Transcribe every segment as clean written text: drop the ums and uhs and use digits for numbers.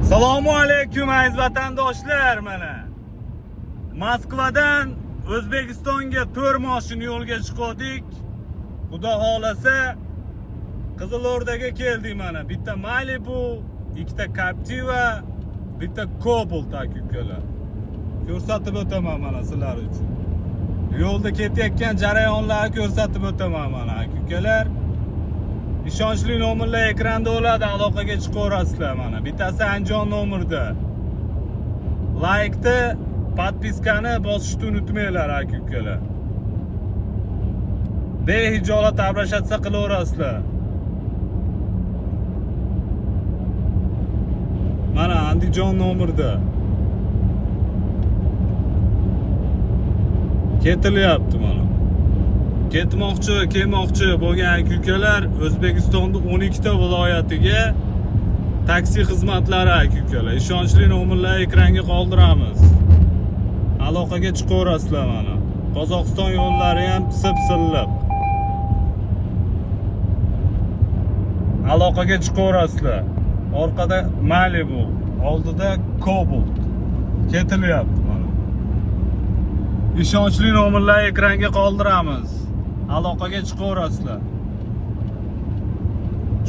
Assalomu alaykum aziz vatandoshlar. Mana Moskvadan O'zbekistonga 4 mashina yo'lga chiqdik. Xudo xolasa Qizilo'rdaga keldik mana. Bitta Malibu, ikkita Captiva, bitta Cobalt aka-ukalar. Ko'rsatib o'taman mana sizlar uchun. Yo'lda ketayotgan jarayonlarni ko'rsatib o'taman mana aka-ukalar. Ishonchli nomerlar ekranda bo'ladi, aloqaga chiqaverasizlar mana. Bittasi Andijon nomerda. Like'ni, podpiskani bosishni unutmanglar aka-ukalar. Behijolat abrashatsa qilaverasizlar. Mana Andijon nomerda. Ketilyapti mana. Kelmoqchi bo'lgan aka-ukalar O'zbekistonning 12 ta viloyatiga taksi xizmatlari aka-ukalar. Ishonchli nomerlarni ekranga qoldiramiz. Aloqaga chiqaverasizlar mana. Qozog'iston yo'llari ham pisib-silliq. Aloqaga chiqaverasizlar. Orqada Malibu, oldida Cobalt. Ketilyapti mana. Ishonchli nomerlarni ekranga qoldiramiz. Aloqaga chiqaverasizlar.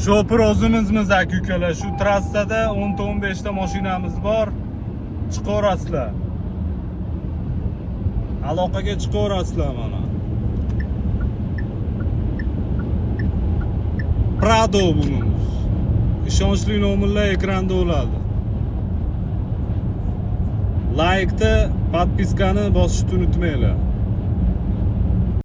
Shofir o'zimizmiz aka-ukalar. Shu trassada 10-15 ta mashinamiz bor. Chiqaverasizlar. Aloqaga chiqaverasizlar mana. Prado bunimiz. Ishonchli nomerlar ekranda bo'ladi. Like'ni, podpiskani bosishni unutmanglar.